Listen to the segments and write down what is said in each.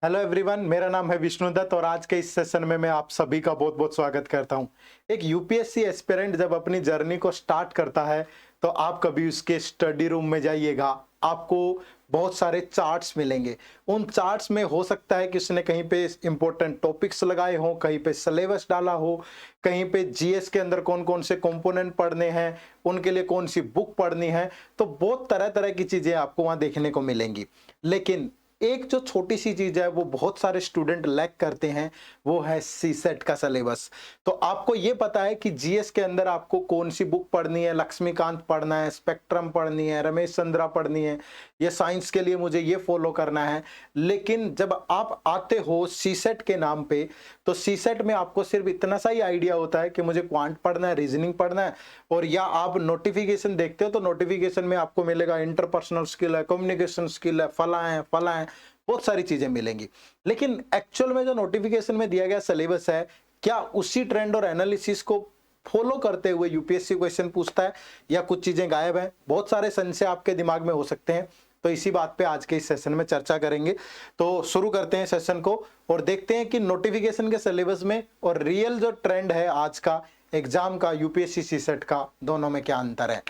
Hello everyone, मेरा नाम है विष्णुदत्त और आज के इस सेशन में मैं आप सभी का बहुत बहुत स्वागत करता हूं। एक यूपीएससी एस्पिरेंट जब अपनी जर्नी को स्टार्ट करता है तो आप कभी उसके स्टडी रूम में जाइएगा, आपको बहुत सारे चार्ट्स मिलेंगे। उन चार्ट्स में हो सकता है कि उसने कहीं पे इंपॉर्टेंट टॉपिक्स लगाए हों, कहीं पे सिलेबस डाला हो, कहीं पे जीएस के अंदर कौन कौन से कंपोनेंट पढ़ने हैं, उनके लिए कौन सी बुक पढ़नी है। तो बहुत तरह तरह की चीज़ें आपको वहाँ देखने को मिलेंगी। लेकिन एक जो छोटी सी चीज है वो बहुत सारे स्टूडेंट लैक करते हैं, वो है सीसेट का सिलेबस। तो आपको ये पता है कि जीएस के अंदर आपको कौन सी बुक पढ़नी है, लक्ष्मीकांत पढ़ना है, स्पेक्ट्रम पढ़नी है, रमेश चंद्रा पढ़नी है, ये साइंस के लिए मुझे ये फॉलो करना है। लेकिन जब आप आते हो सीसेट के नाम पे, तो सीसेट में आपको सिर्फ इतना सा ही आइडिया होता है कि मुझे क्वांट पढ़ना है, रीजनिंग पढ़ना है। और या आप नोटिफिकेशन देखते हो तो नोटिफिकेशन में आपको मिलेगा इंटरपर्सनल स्किल है, कम्युनिकेशन स्किल है, फला है, बहुत सारी चीजें मिलेंगी। लेकिन एक्चुअल में जो नोटिफिकेशन में दिया गया सिलेबस है, क्या उसी ट्रेंड और एनालिसिस को फॉलो करते हुए यूपीएससी क्वेश्चन पूछता है, या कुछ चीजें गायब हैं? बहुत सारे संशय आपके दिमाग में हो सकते हैं। तो इसी बात पे आज के इस सेशन में चर्चा करेंगे। तो शुरू करते हैं सेशन को और देखते हैं कि नोटिफिकेशन के सिलेबस में और रियल जो ट्रेंड है आज का एग्जाम का, यूपीएससी सीसेट का, दोनों में क्या अंतर है।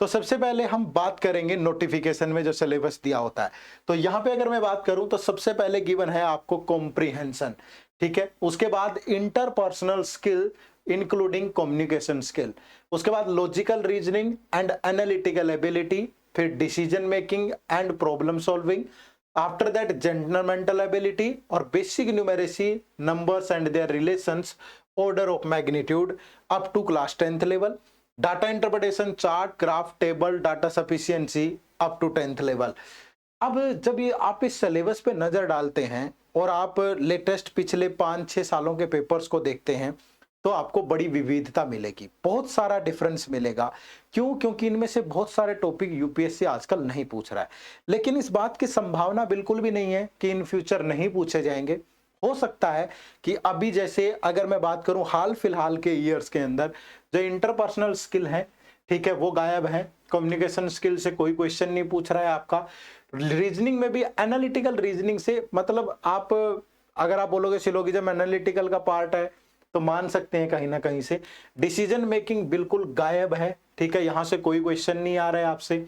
तो सबसे पहले हम बात करेंगे नोटिफिकेशन में जो सिलेबस दिया होता है। तो यहां पे अगर मैं बात करूं तो सबसे पहले गिवन है आपको कॉम्प्रिहेंशन, ठीक है। उसके बाद interpersonal skill including communication skill, उसके बाद logical reasoning and analytical ability, फिर decision making and problem solving, after that judgemental ability और basic numeracy, numbers and their relations, order of magnitude up to class 10th level, data interpretation, chart, graph, table, data sufficiency up to 10th level. अब जब ये आप इस syllabus पे नजर डालते हैं और आप लेटेस्ट पिछले 5-6 सालों के पेपर्स को देखते हैं, तो आपको बड़ी विविधता मिलेगी, बहुत सारा डिफरेंस मिलेगा। क्यों? क्योंकि इनमें से बहुत सारे टॉपिक यूपीएससी आजकल नहीं पूछ रहा है। लेकिन इस बात की संभावना बिल्कुल भी नहीं है कि इन फ्यूचर नहीं पूछे जाएंगे। हो सकता है कि अभी जैसे अगर मैं बात करूं हाल फिलहाल के ईयर्स के अंदर जो इंटरपर्सनल स्किल है, ठीक है, वो गायब है। कम्युनिकेशन स्किल से कोई क्वेश्चन नहीं पूछ रहा है आपका। रीजनिंग में भी एनालिटिकल रीजनिंग से मतलब आप अगर आप बोलोगे सिलोगिज्म एनालिटिकल का पार्ट है तो मान सकते हैं कहीं ना कहीं से। डिसीजन मेकिंग बिल्कुल गायब है, ठीक है, यहां से कोई क्वेश्चन नहीं आ रहा है आपसे।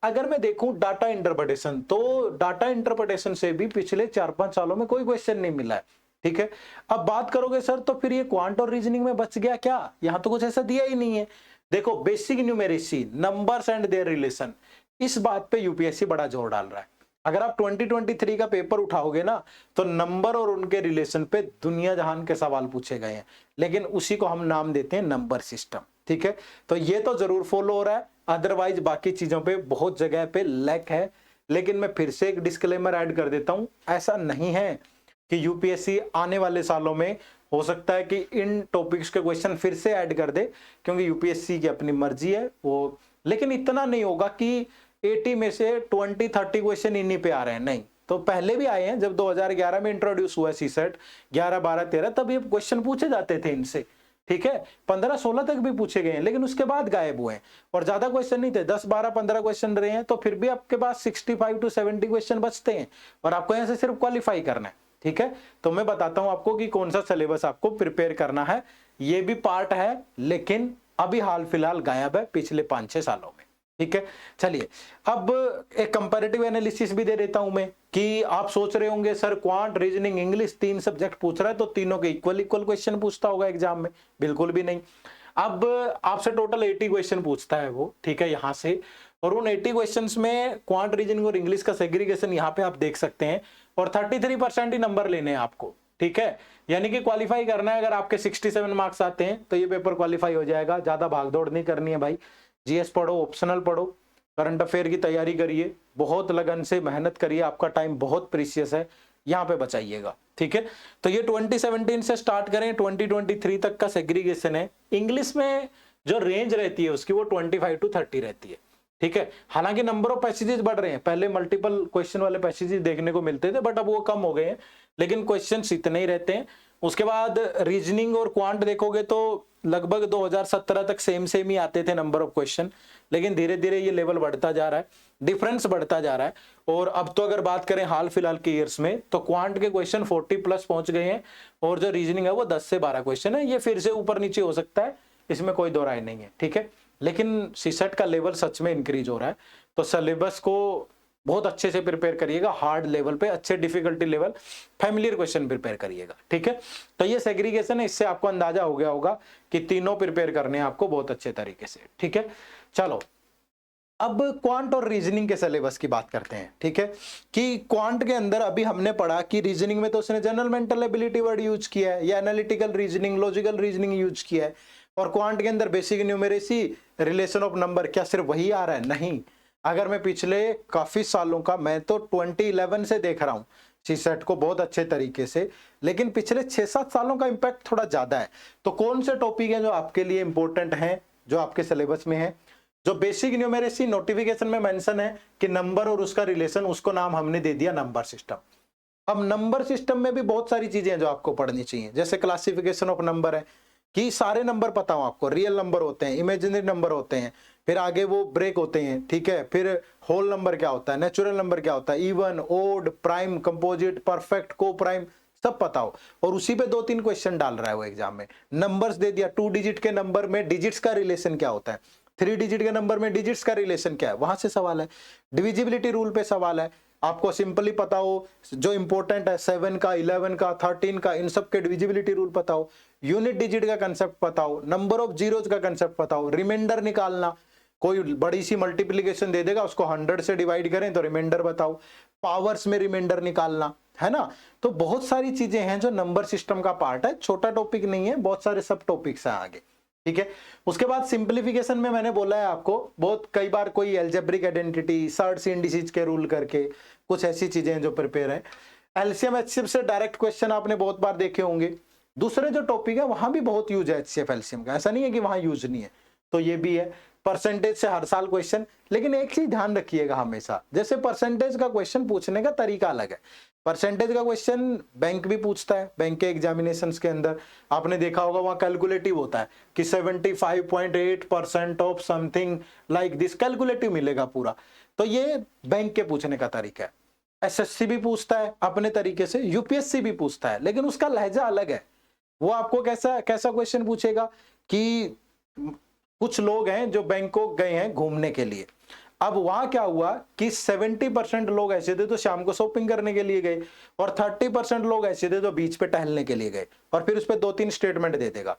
अगर मैं देखूं डाटा इंटरप्रिटेशन, तो डाटा इंटरप्रिटेशन से भी पिछले 4-5 सालों में कोई क्वेश्चन नहीं मिला है, ठीक है। अब बात करोगे सर तो फिर ये क्वांट और रीजनिंग में बच गया क्या? यहां तो कुछ ऐसा दिया ही नहीं है। देखो, basic numeracy, numbers and there relation, इस बात पे यूपीएससी बड़ा जोर डाल रहा है। अगर आप 2023 का पेपर उठाओगे ना, तो नंबर और उनके रिलेशन पे दुनिया जहान के सवाल पूछे गए हैं, लेकिन उसी को हम नाम देते हैं नंबर सिस्टम, ठीक है। तो ये तो जरूर फॉलो हो रहा है, अदरवाइज बाकी चीजों पे बहुत जगह पे लैक है। लेकिन मैं फिर से एक डिस्क्लेमर ऐड कर देता हूं, ऐसा नहीं है कि यूपीएससी आने वाले सालों में हो सकता है कि इन टॉपिक्स के क्वेश्चन फिर से ऐड कर दे, क्योंकि यूपीएससी की अपनी मर्जी है वो। लेकिन इतना नहीं होगा कि 80 में से 20-30 क्वेश्चन इन्हीं पे आ रहे हैं, नहीं। तो पहले भी आए हैं, जब 2011 में इंट्रोड्यूस हुआ सीसेट, 11, 12, 13, तब ये क्वेश्चन पूछे जाते थे इनसे, ठीक है। 15-16 तक भी पूछे गए हैं, लेकिन उसके बाद गायब हुए हैं और ज्यादा क्वेश्चन नहीं थे, 10, 12, 15 क्वेश्चन रहे हैं। तो फिर भी आपके पास 65-70 क्वेश्चन बचते हैं और आपको यहां से सिर्फ क्वालिफाई करना है, ठीक है। तो मैं बताता हूं आपको कि कौन सा सिलेबस आपको प्रिपेयर करना है। ये भी पार्ट है, लेकिन अभी हाल फिलहाल गायब है पिछले 5-6 सालों में, ठीक है। चलिए, अब एक कंपैरेटिव एनालिसिस भी दे देता हूं मैं, कि आप सोच रहे होंगे sir quant, reasoning, English 3 subject पूछ रहा है तो तीनों के इक्वल इक्वल क्वेश्चन पूछता होगा एग्जाम में। बिल्कुल भी नहीं। अब आपसे टोटल 80 क्वेश्चन पूछता है वो, ठीक है, यहां से। और उन 80 क्वेश्चंस में क्वांट, रीजनिंग और इंग्लिश का सेग्रीगेशन यहाँ पे आप देख सकते हैं। और 33% ही नंबर लेने हैं आपको, ठीक है। यानी कि क्वालिफाई करना है। अगर आपके 67 मार्क्स आते हैं तो ये पेपर क्वालिफाई हो जाएगा। ज्यादा भागदौड़ नहीं करनी है भाई। जीएस पढ़ो, ऑप्शनल पढ़ो, करंट अफेयर की तैयारी करिए, बहुत लगन से मेहनत करिए, आपका टाइम बहुत प्रीशियस है, यहाँ पे बचाइएगा, ठीक है। तो ये 2017 से स्टार्ट करें, 2023 तक का सेग्रीगेशन है। इंग्लिश में जो रेंज रहती है उसकी वो 25-30 रहती है, ठीक है। हालांकि नंबर ऑफ पैसेजेस बढ़ रहे हैं, पहले मल्टीपल क्वेश्चन वाले पैसेजेस देखने को मिलते थे, बट अब वो कम हो गए हैं, लेकिन क्वेश्चंस इतने ही रहते हैं। उसके बाद रीजनिंग और क्वांट देखोगे तो लगभग 2017 तक सेम सेम ही आते थे नंबर ऑफ क्वेश्चन, लेकिन धीरे धीरे ये लेवल बढ़ता जा रहा है, डिफरेंस बढ़ता जा रहा है। और अब तो अगर बात करें हाल फिलहाल के ईयर्स में तो क्वांट के क्वेश्चन 40 प्लस पहुंच गए हैं और जो रीजनिंग है वो 10 से 12 क्वेश्चन है। ये फिर से ऊपर नीचे हो सकता है, इसमें कोई दो राय नहीं है, ठीक है। लेकिन सीसेट का लेवल सच में इंक्रीज हो रहा है, तो सिलेबस को बहुत अच्छे से प्रिपेयर करिएगा, हार्ड लेवल पे, अच्छे difficulty level, familiar question prepare करिएगा, ठीक है। तो ये सेग्रीगेशन है, इससे आपको अंदाजा हो गया होगा कि तीनों प्रिपेयर करने हैं आपको बहुत अच्छे तरीके से, ठीक है। चलो अब क्वांट और रीजनिंग के सिलेबस की बात करते हैं, ठीक है। कि क्वांट के अंदर अभी हमने पढ़ा कि रीजनिंग में तो उसने general mental ability word use किया है या analytical reasoning, logical reasoning use किया है। और क्वांट के अंदर basic numeracy, relation of number, क्या सिर्फ वही आ रहा है? नहीं, अगर मैं पिछले काफी सालों का, मैं तो 2011 से देख रहा हूं सीसेट को बहुत अच्छे तरीके से, लेकिन पिछले 6-7 सालों का इंपैक्ट थोड़ा ज्यादा है। तो कौन से टॉपिक हैं जो आपके लिए इंपॉर्टेंट हैं, जो आपके सिलेबस में है? जो बेसिक न्यूमेरेसी, नोटिफिकेशन में मेंशन है कि नंबर और उसका रिलेशन, उसको नाम हमने दे दिया नंबर सिस्टम। अब नंबर सिस्टम में भी बहुत सारी चीजें हैं जो आपको पढ़नी चाहिए, जैसे क्लासिफिकेशन ऑफ नंबर है कि सारे नंबर पता हो आपको, रियल नंबर होते हैं, इमेजिनरी नंबर होते हैं, फिर आगे वो ब्रेक होते हैं, ठीक है। फिर होल नंबर क्या होता है, नेचुरल नंबर क्या होता है, even, odd, prime, composite, perfect, coprime, सब पता हो। और उसी पे 2-3 क्वेश्चन डाल रहा है वो एग्जाम में। नंबर्स दे दिया, 2 डिजिट के नंबर में डिजिट्स का रिलेशन क्या होता है, 3 डिजिट के नंबर में डिजिट्स का रिलेशन क्या है, वहां से सवाल है। डिविजिबिलिटी रूल पे सवाल है, आपको सिंपली पता हो जो इंपॉर्टेंट है, 7 का, 11 का, 13 का, इन सब के डिविजिबिलिटी रूल पता हो, यूनिट डिजिट का कंसेप्ट पता हो, नंबर ऑफ जीरोज का कंसेप्ट पता हो, रिमाइंडर निकालना, कोई बड़ी सी मल्टीप्लिकेशन दे देगा, उसको 100 से डिवाइड करें तो रिमाइंडर बताओ, पावर्स में रिमाइंडर निकालना, है ना। तो बहुत सारी चीजें हैं जो नंबर सिस्टम का पार्ट है, छोटा टॉपिक नहीं है, बहुत सारे सब टॉपिक्स हैं आगे, ठीक है। उसके बाद सिंप्लीफिकेशन में मैंने बोला है आपको, बहुत कई बार कोई एल्जेब्रिक आइडेंटिटी, सर्ट्स इंडिसेस के रूल करके कुछ ऐसी चीजें जो प्रिपेयर है। एलसीएम एचसीएफ से डायरेक्ट क्वेश्चन आपने बहुत बार देखे होंगे। दूसरे जो टॉपिक है वहां भी बहुत यूज है एचसीएफ एलसीएम का, ऐसा नहीं है कि वहां यूज नहीं है, तो ये भी है। परसेंटेज से हर साल क्वेश्चन, लेकिन एक चीज ध्यान रखिएगा हमेशा, जैसे परसेंटेज का क्वेश्चन पूछने का तरीका अलग है। परसेंटेज का क्वेश्चन बैंक भी पूछता है, बैंक के एग्जामिनेशंस के अंदर आपने देखा होगा, वहां कैलकुलेटिव होता है कि 75.8% of something like this, calculative मिलेगा पूरा। तो ये बैंक के पूछने का तरीका है। एसएससी भी पूछता है अपने तरीके से, यूपीएससी भी पूछता है, लेकिन उसका लहजा अलग है। वो आपको कैसा कैसा क्वेश्चन पूछेगा कि कुछ लोग हैं जो बैंक को गए हैं घूमने के लिए, अब वहां क्या हुआ कि 70% लोग ऐसे थे जो शाम को शॉपिंग करने के लिए गए और 30% लोग ऐसे थे जो बीच पे टहलने के लिए गए, और फिर उस पर 2-3 स्टेटमेंट दे देगा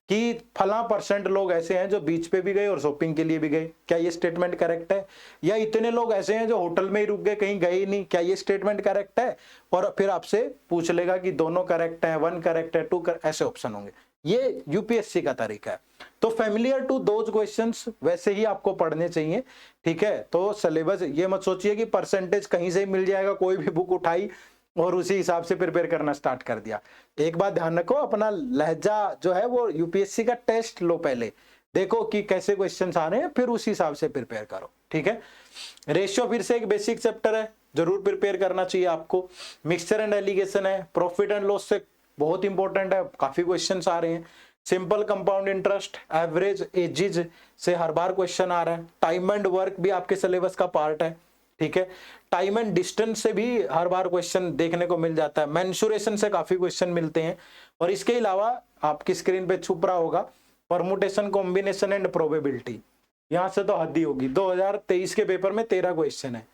कि फला % लोग ऐसे हैं जो बीच पे भी गए और शॉपिंग के लिए भी गए, क्या ये स्टेटमेंट करेक्ट है? या इतने लोग ऐसे हैं जो होटल में ही रुक गए, कहीं गए ही नहीं, क्या ये स्टेटमेंट करेक्ट है? और फिर आपसे पूछ लेगा कि दोनों करेक्ट है, 1 करेक्ट है, 2 ऐसे ऑप्शन होंगे। ये यूपीएससी का तरीका है। तो फैमिलियर टू दोज क्वेश्चंस वैसे ही आपको पढ़ने चाहिए, ठीक है। तो सिलेबस ये मत सोचिए कि परसेंटेज कहीं से ही मिल जाएगा, कोई भी बुक उठाई और उसी हिसाब से प्रिपेयर करना स्टार्ट कर दिया। एक बात ध्यान रखो, अपना लहजा जो है वो यूपीएससी का टेस्ट लो, पहले देखो कि कैसे क्वेश्चंस आ रहे हैं, फिर उस हिसाब से प्रिपेयर करो, ठीक है। रेशियो फिर से एक बेसिक चैप्टर है, जरूर प्रिपेयर करना चाहिए आपको। मिक्सचर एंड एलिगेशन है, प्रॉफिट एंड लॉस से बहुत इंपॉर्टेंट है, काफी क्वेश्चंस आ रहे हैं। Simple compound interest, average, edges से हर बार क्वेश्चन आ रहा है। टाइम एंड वर्क भी आपके सिलेबस का पार्ट है, ठीक है। टाइम एंड डिस्टेंस से भी हर बार क्वेश्चन देखने को मिल जाता है। मेंसुरेशन से काफी क्वेश्चन मिलते हैं। और इसके अलावा आपकी स्क्रीन पे छुप रहा होगा परमुटेशन, कॉम्बिनेशन एंड प्रोबेबिलिटी, यहां से तो हद ही होगी। 2023 के पेपर में 13 क्वेश्चन है,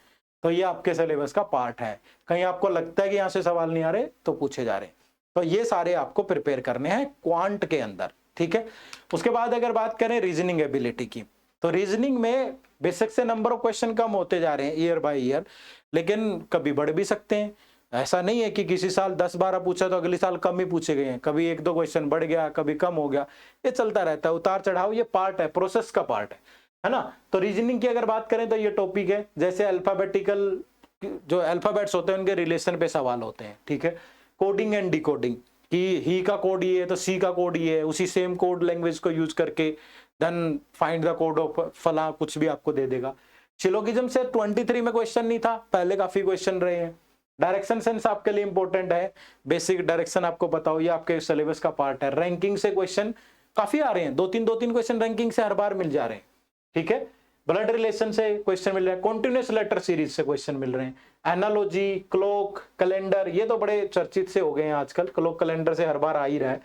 तो ये आपके सिलेबस का पार्ट है। कहीं आपको लगता है कि यहां से सवाल नहीं आ रहे तो पूछे जा रहे हैं, तो ये सारे आपको प्रिपेयर करने हैं क्वांट के अंदर, ठीक है। उसके बाद अगर बात करें रीजनिंग एबिलिटी की, तो रीजनिंग में बेसिक से नंबर ऑफ क्वेश्चन कम होते जा रहे हैं ईयर बाय ईयर, लेकिन कभी बढ़ भी सकते हैं। ऐसा नहीं है कि किसी साल 10-12 पूछा तो अगले साल कम ही पूछे गए हैं, कभी 1-2 क्वेश्चन बढ़ गया, कभी कम हो गया, ये चलता रहता है, उतार चढ़ाव, ये पार्ट है, प्रोसेस का पार्ट है ना। तो रीजनिंग की अगर बात करें तो ये टॉपिक है, जैसे अल्फाबेटिकल जो अल्फाबेट्स होते हैं उनके रिलेशन पे सवाल होते हैं, ठीक है। कोडिंग एंड डिकोडिंग, कि ही का कोड ये है तो सी का कोड ये है, उसी सेम कोड लैंग्वेज को यूज करके then find the code of फला, कुछ भी आपको दे देगा। सिलोगिज्म से 23 में क्वेश्चन नहीं था, पहले काफी क्वेश्चन रहे हैं। डायरेक्शन सेंस आपके लिए इंपॉर्टेंट है, बेसिक डायरेक्शन आपको पता हो, ये आपके सिलेबस का पार्ट है। रैंकिंग से क्वेश्चन काफी आ रहे हैं, दो तीन क्वेश्चन रैंकिंग से हर बार मिल जा रहे हैं, ठीक है। ब्लड रिलेशन से क्वेश्चन मिल रहे हैं, कॉन्टिन्यूस लेटर सीरीज से क्वेश्चन मिल रहे हैं, एनालॉजी, क्लॉक, कैलेंडर, ये तो बड़े चर्चित से हो गए हैं आजकल, क्लॉक कैलेंडर से हर बार आ ही रहा है।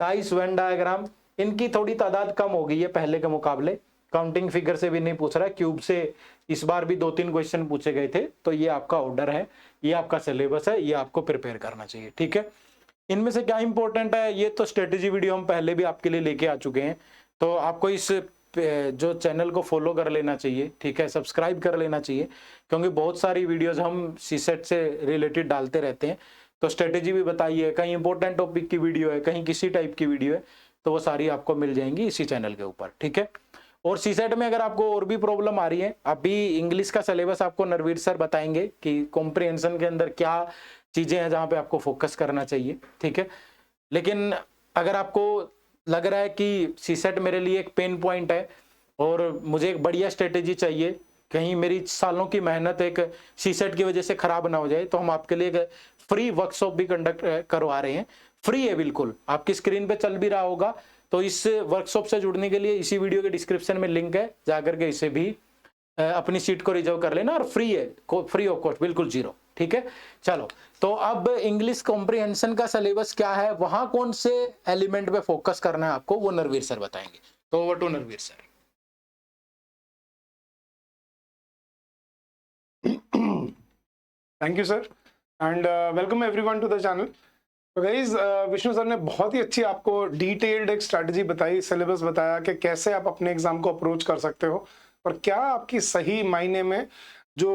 टाइस वेन डायग्राम, इनकी थोड़ी तादाद कम हो गई है पहले के मुकाबले, काउंटिंग फिगर से भी नहीं पूछ रहा है, क्यूब से इस बार भी 2-3 क्वेश्चन पूछे गए थे। तो ये आपका ऑर्डर है, ये आपका सिलेबस है, ये आपको प्रिपेयर करना चाहिए, ठीक है। इनमें से क्या इंपॉर्टेंट है, ये तो स्ट्रेटेजी वीडियो हम पहले भी आपके लिए लेके आ चुके हैं, तो आपको इस जो चैनल को फॉलो कर लेना चाहिए, ठीक है, सब्सक्राइब कर लेना चाहिए, क्योंकि बहुत सारी वीडियोस हम सीसेट से रिलेटेड डालते रहते हैं। तो स्ट्रेटेजी भी बताइए, कहीं इंपॉर्टेंट टॉपिक की वीडियो है, कहीं किसी टाइप की वीडियो है, तो वो सारी आपको मिल जाएंगी इसी चैनल के ऊपर, ठीक है। और सीसेट में अगर आपको और भी प्रॉब्लम आ रही है, अभी इंग्लिश का सिलेबस आपको नरवीर सर बताएंगे कि कॉम्प्रिहेंशन के अंदर क्या चीजें हैं जहां पे आपको फोकस करना चाहिए, ठीक है। लेकिन अगर आपको लग रहा है कि सीसेट मेरे लिए एक पेन पॉइंट है और मुझे एक बढ़िया स्ट्रेटेजी चाहिए, कहीं मेरी सालों की मेहनत एक सीसेट की वजह से खराब ना हो जाए, तो हम आपके लिए एक फ्री वर्कशॉप भी कंडक्ट करवा रहे हैं। फ्री है बिल्कुल, आपकी स्क्रीन पे चल भी रहा होगा। तो इस वर्कशॉप से जुड़ने के लिए इसी वीडियो के डिस्क्रिप्शन में लिंक है, जाकर के इसे भी अपनी सीट को रिजर्व कर लेना, और फ्री है, फ्री ऑफ कॉस्ट, बिल्कुल जीरो, ठीक है। चलो, तो अब इंग्लिश कॉम्प्रिहेंशन का सिलेबस क्या है, वहां कौन से एलिमेंट पे फोकस करना है आपको, वो नरवीर सर बताएंगे। तो over to Narveer sir. Thank you sir, and welcome everyone to the channel. तो गाइज, विष्णु सर ने बहुत ही अच्छी आपको डिटेल्ड एक स्ट्रैटेजी बताई, सिलेबस बताया कि कैसे आप अपने एग्जाम को अप्रोच कर सकते हो और क्या आपकी सही मायने में जो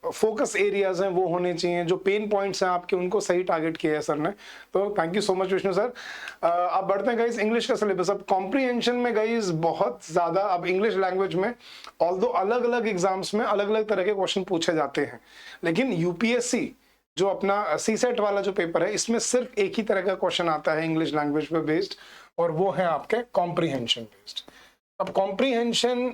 फोकस एरियाज हैं वो होने चाहिए, जो पेन पॉइंट्स हैं आपके, उनको सही टारगेट किया है सर ने। तो thank you so much Vishnu sir. अब बढ़ते हैं गाइज इंग्लिश का सिलेबस। अब कॉम्प्रिहेंशन में गाइज बहुत ज़्यादा, अब इंग्लिश लैंग्वेज में ऑल्दो अलग अलग एग्जाम्स में अलग अलग तरह के क्वेश्चन पूछे जाते हैं, लेकिन यूपीएससी जो अपना सीसेट वाला जो पेपर है, इसमें सिर्फ एक ही तरह का क्वेश्चन आता है इंग्लिश लैंग्वेज पे बेस्ड, और वो है आपके कॉम्प्रिहेंशन बेस्ड। अब कॉम्प्रिहेंशन,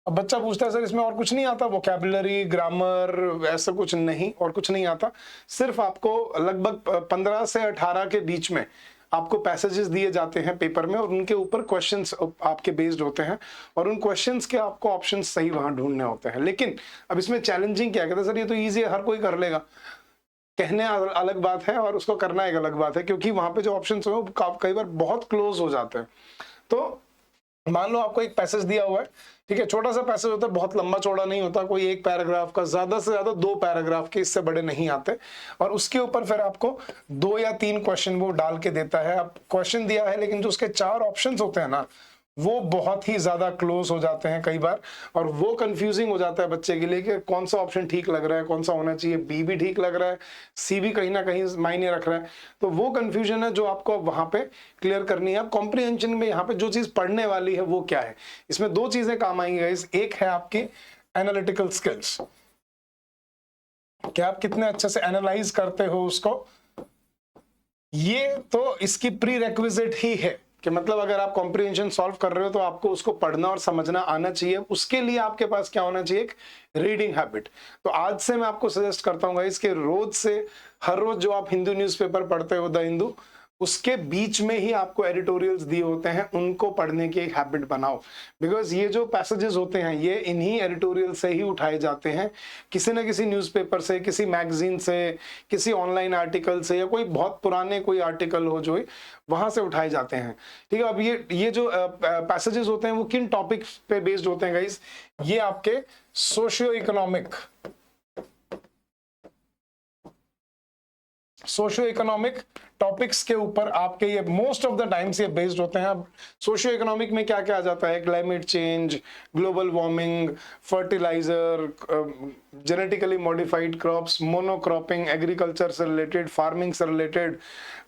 अब बच्चा पूछता है सर इसमें और कुछ नहीं आता, वोकैबुलरी, ग्रामर, ऐसा कुछ नहीं, और कुछ नहीं आता, सिर्फ आपको लगभग 15 से 18 के बीच में आपको पैसेजेस दिए जाते हैं पेपर में, और उनके ऊपर क्वेश्चंस आपके बेस्ड होते हैं, और उन क्वेश्चंस के आपको ऑप्शंस सही वहां ढूंढने होते हैं। लेकिन अब इसमें चैलेंजिंग क्या, कहते हैं सर ये तो ईजी है, हर कोई कर लेगा, कहने अलग बात है और उसको करना एक अलग बात है, क्योंकि वहां पे जो ऑप्शंस हो कई बार बहुत क्लोज हो जाते हैं। तो मान लो आपको एक पैसेज दिया हुआ है, ठीक है, छोटा सा पैसेज होता है, बहुत लंबा चौड़ा नहीं होता, कोई एक पैराग्राफ का, ज्यादा से ज्यादा 2 पैराग्राफ के, इससे बड़े नहीं आते, और उसके ऊपर फिर आपको 2 या 3 क्वेश्चन वो डाल के देता है। अब क्वेश्चन दिया है, लेकिन जो उसके 4 ऑप्शंस होते हैं ना, वो बहुत ही ज्यादा क्लोज हो जाते हैं कई बार, और वो कंफ्यूजिंग हो जाता है बच्चे के लिए कि कौन सा ऑप्शन ठीक लग रहा है, कौन सा होना चाहिए, बी भी ठीक लग रहा है, सी भी कहीं ना कहीं मायने रख रहा है। तो वो कंफ्यूजन है जो आपको वहां पे क्लियर करनी है। अब कॉम्प्रिहेंशन में यहाँ पे जो चीज पढ़ने वाली है वो क्या है, इसमें 2 चीजें काम आएंगी। एक है आपकी एनालिटिकल स्किल्स, कि आप कितने अच्छे से एनालाइज करते हो उसको, ये तो इसकी प्री रेक्विजिट ही है कि मतलब अगर आप कॉम्प्रिहेंशन सॉल्व कर रहे हो तो आपको उसको पढ़ना और समझना आना चाहिए। उसके लिए आपके पास क्या होना चाहिए, एक रीडिंग हैबिट। तो आज से मैं आपको सजेस्ट करता हूँ गाइस कि रोज से, हर रोज जो आप हिंदू न्यूज़पेपर पढ़ते हो, द हिंदू, उसके बीच में ही आपको एडिटोरियल्स दिए होते हैं, उनको पढ़ने की एक हैबिट बनाओ। बिकॉज ये जो पैसेजेस होते हैं ये इन्हीं एडिटोरियल से ही उठाए जाते हैं, किसी ना किसी न्यूज़पेपर से, किसी मैगजीन से, किसी ऑनलाइन आर्टिकल से, या कोई बहुत पुराने कोई आर्टिकल हो जो वहां से उठाए जाते हैं, ठीक है। अब ये जो पैसेजेस होते हैं वो किन टॉपिक्स पे बेस्ड होते हैं गाइस, ये आपके सोशियो इकोनॉमिक टॉपिक्स के ऊपर आपके ये मोस्ट ऑफ द टाइम्स ये बेस्ड होते हैं। अब सोशियो इकोनॉमिक में क्या क्या आ जाता है, climate change, global warming, fertiliser, genetically modified crops, monocropping, agriculture से रिलेटेड, फार्मिंग से रिलेटेड,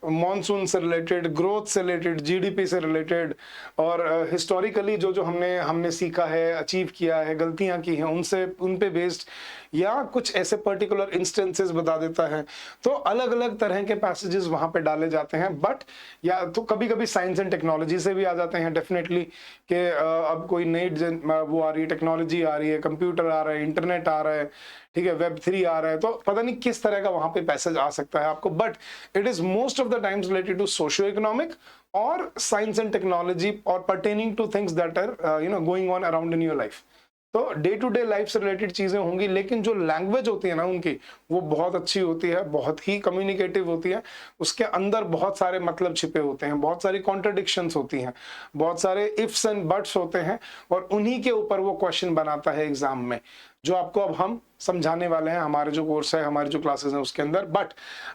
मॉनसून से रिलेटेड, ग्रोथ से रिलेटेड, जीडीपी से रिलेटेड, और हिस्टोरिकली जो जो हमने सीखा है, अचीव किया है, गलतियां की हैं, उनसे उन पे बेस्ड, या कुछ ऐसे पर्टिकुलर इंस्टेंसेस बता देता है। तो अलग अलग तरह के पैसेजेस वहां पे डाले जाते हैं। बट या तो कभी कभी साइंस एंड टेक्नोलॉजी से भी आ जाते हैं डेफिनेटली, कि अब कोई नई वो आ रही है, टेक्नोलॉजी आ रही है, कंप्यूटर आ रहा है, इंटरनेट आ रहा है, ठीक है, Web3 आ रहा है, तो पता नहीं किस तरह का वहां पे पैसेज आ सकता है आपको, but it is most of the times related to socio economic और साइंस एंड टेक्नोलॉजी और pertaining to things that are going on around in your life. तो डे टू डे लाइफ से रिलेटेड चीजें होंगी, लेकिन जो लैंग्वेज होती है ना उनकी, वो बहुत अच्छी होती है, बहुत ही कम्युनिकेटिव होती है। उसके अंदर बहुत सारे मतलब छिपे होते हैं, बहुत सारी कॉन्ट्रडिक्शंस होती हैं, बहुत सारे इफ्स एंड बट्स होते हैं, और उन्हीं के ऊपर वो क्वेश्चन बनाता है एग्जाम में, जो आपको अब हम समझाने वाले हैं हमारे जो कोर्स है, हमारे जो क्लासेस हैं उसके अंदर। बट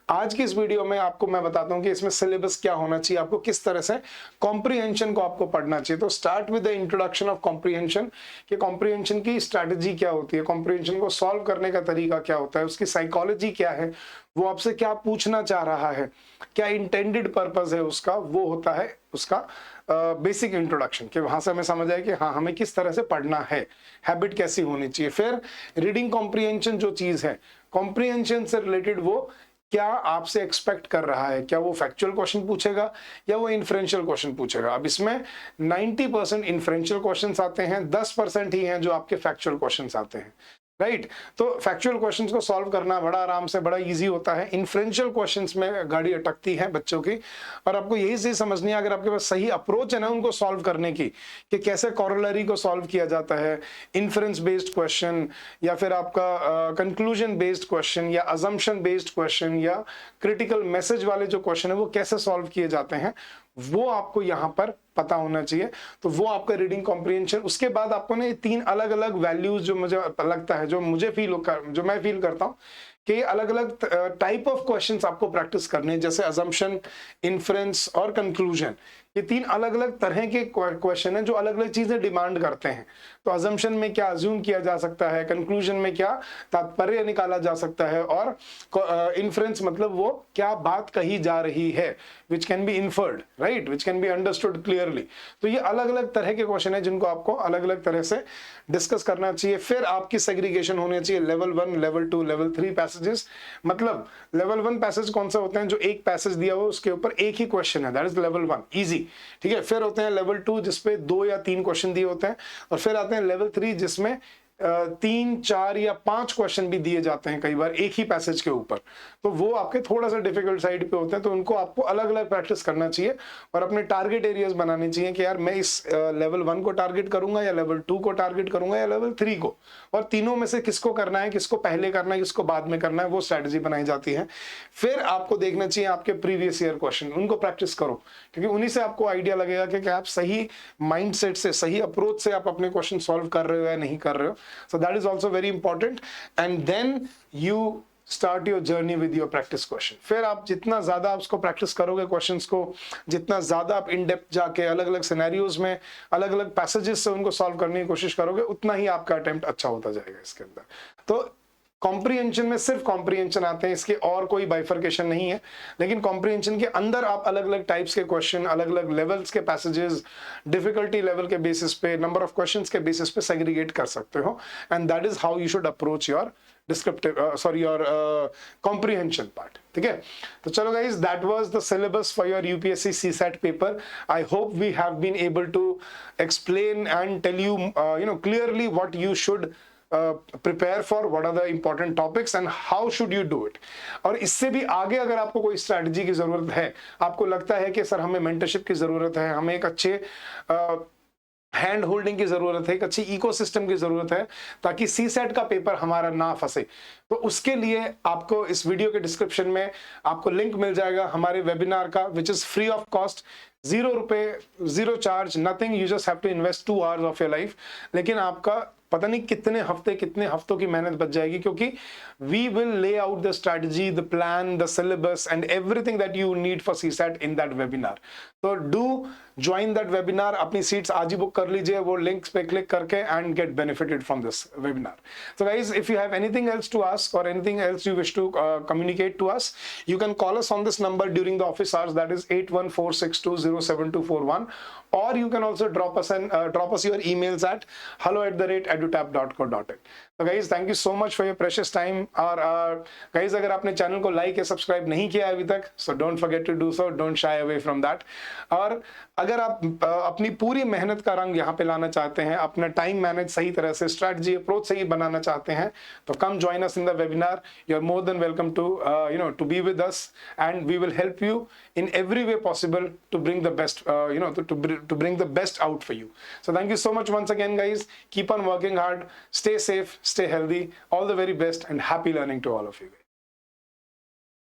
आज की इस वीडियो में आपको मैं बताता हूं कि इसमें सिलेबस क्या होना चाहिए, आपको किस तरह से कॉम्प्रिहेंशन को आपको पढ़ना चाहिए। तो start with the introduction of comprehension, कि कॉम्प्रिहेंशन की स्ट्रैटेजी क्या होती है, कॉम्प्रिहेंशन को सॉल्व करने का तरीका क्या होता है, उसकी साइकोलॉजी क्या है, वो आपसे क्या पूछना चाह रहा है, क्या इंटेंडेड पर्पस है उसका, वो होता है उसका बेसिक इंट्रोडक्शन, कि वहां से हमें समझ आए कि हाँ हमें किस तरह से पढ़ना है, हैबिट कैसी होनी चाहिए। फिर रीडिंग कॉम्प्रिहेंशन जो चीज है, कॉम्प्रिहेंशन से रिलेटेड वो क्या आपसे एक्सपेक्ट कर रहा है, क्या वो फैक्चुअल क्वेश्चन पूछेगा या वो इन्फ्रेंशियल क्वेश्चन पूछेगा। अब इसमें 90% इन्फ्रेंशियल क्वेश्चंस आते हैं, 10% ही हैं जो आपके फैक्चुअल क्वेश्चंस आते हैं, राइट। तो फैक्चुअल क्वेश्चंस को सॉल्व करना बड़ा आराम से, बड़ा इजी होता है। इन्फ्रेंशियल क्वेश्चंस में गाड़ी अटकती है बच्चों की, और आपको यही चीज समझनी है, अगर आपके पास सही अप्रोच है ना उनको सॉल्व करने की, कि कैसे कॉरोलरी को सॉल्व किया जाता है, इन्फ्रेंस बेस्ड क्वेश्चन, या फिर आपका कंक्लूजन बेस्ड क्वेश्चन, या अजम्पशन बेस्ड क्वेश्चन, या क्रिटिकल मैसेज वाले जो क्वेश्चन है वो कैसे सॉल्व किए जाते हैं, वो आपको यहाँ पर पता होना चाहिए। तो वो आपका रीडिंग कॉम्प्रिहेंशन। उसके बाद आपको ना ये 3 अलग अलग वैल्यूज जो मुझे लगता है, जो मैं फील करता हूँ कि अलग अलग टाइप ऑफ क्वेश्चंस आपको प्रैक्टिस करने हैं, जैसे अजम्पशन, इन्फ्रेंस और कंक्लूजन। ये 3 अलग अलग तरह के क्वेश्चन हैं जो अलग अलग चीजें डिमांड करते हैं। तो अजम्पशन में क्या अज्यूम किया जा सकता है, कंक्लूजन में क्या तात्पर्य निकाला जा सकता है, और इन्फ्रेंस मतलब वो क्या बात कही जा रही है, which can be inferred, right, which can be understood clearly. तो ये अलग अलग तरह के क्वेश्चन है जिनको आपको अलग अलग तरह से डिस्कस करना चाहिए। फिर आपकी सेग्रीगेशन होनी चाहिए, लेवल 1, लेवल 2, लेवल 3 पैसेजेस। मतलब लेवल 1 पैसेज कौन से होते हैं, जो एक पैसेज दिया हुआ उसके ऊपर एक ही क्वेश्चन है, दैट इज लेवल 1, इजी, ठीक है। फिर होते हैं लेवल 2 जिसपे 2 या 3 क्वेश्चन दिए होते हैं, और फिर आते हैं लेवल 3 जिसमें 3, 4 या 5 क्वेश्चन भी दिए जाते हैं कई बार एक ही पैसेज के ऊपर। तो वो आपके थोड़ा सा डिफिकल्ट साइड पे होते हैं, तो उनको आपको अलग अलग प्रैक्टिस करना चाहिए और अपने टारगेट एरियाज बनाने चाहिए कि यार मैं इस लेवल 1 को टारगेट करूंगा, या लेवल 2 को टारगेट करूंगा, या लेवल 3 को, और तीनों में से किसको करना है, किसको पहले करना है, किसको बाद में करना है, वो स्ट्रेटजी बनाई जाती है। फिर आपको देखना चाहिए आपके प्रीवियस ईयर क्वेश्चन, उनको प्रैक्टिस करो, क्योंकि उन्हीं से आपको आइडिया लगेगा कि आप सही माइंडसेट से, सही अप्रोच से आप अपने क्वेश्चन सॉल्व कर रहे हो या नहीं कर रहे हो। So that is also very important, and then you start your journey with your practice question. फिर आप जितना ज्यादा आप उसको प्रैक्टिस करोगे क्वेश्चंस को, जितना ज्यादा आप इन डेप्थ जाके अलग अलग सिनेरियोज में अलग अलग पैसेजेस से उनको सॉल्व करने की कोशिश करोगे, उतना ही आपका अटेम्प्ट अच्छा होता जाएगा इसके अंदर। तो कॉम्प्रिहेंशन में सिर्फ कॉम्प्रिहेंशन आते हैं, इसके और कोई बाइफर्केशन नहीं है, लेकिन कॉम्प्रिहेंशन के अंदर आप अलग अलग टाइप्स के क्वेश्चन, अलग अलग लेवल्स के पैसेजेस, डिफिकल्टी लेवल के बेसिस पे, नंबर ऑफ क्वेश्चंस के बेसिस पे सेग्रीगेट कर सकते हो, and that is how you should approach your your comprehension part, ठीक है। तो चलो guys, that was the syllabus for your UPSC CSAT paper. I hope we have been able to explain and tell you clearly what you should prepare for, what are the important topics and how should you do it। और इससे भी आगे अगर आपको कोई strategy की जरूरत है, आपको लगता है कि सर हमें मेंटरशिप की जरूरत है, हमें एक अच्छे हैंड होल्डिंग की जरूरत है, एक अच्छी इकोसिस्टम की जरूरत है, ताकि सीसैट का पेपर हमारा ना फंसे, तो उसके लिए आपको इस वीडियो के डिस्क्रिप्शन में आपको लिंक मिल जाएगा हमारे वेबिनार का, which is free of cost, 0 रुपए, 0 charge, nothing, you just have to invest 2 hours of your life. लेकिन आपका पता नहीं कितने हफ्तों की मेहनत बच जाएगी, क्योंकि we will lay out the strategy, the plan, the syllabus and everything that you need for CSAT in that webinar. तो डू ज्वाइन दैट वेबिनार, अपनी सीट्स आज ही बुक कर लीजिए वो लिंक्स पे क्लिक करके, and get benefited from this webinar. So guys, if you have anything else to ask or anything else you wish to communicate to us, you can call us on this number during the office hours, that is 8146207241, or you can also drop us your emails at hello@edutap.co.in। तो guys, thank you so much for your precious time। और guys, अगर आपने channel को like या subscribe नहीं किया अभी तक, so don't forget to do so, don't shy away from that। और अगर आप अपनी पूरी मेहनत का रंग यहाँ पे लाना चाहते हैं, अपना टाइम मैनेज सही तरह से, स्ट्रैटेजी अप्रोच सही बनाना चाहते हैं, तो come join us in the webinar. You are more than welcome to to be with us, and we will help you in every way possible to bring the best, to bring the best out for you. So thank you so much once again, guys. Keep on working hard, stay safe, stay healthy. All the very best and happy learning to all of you.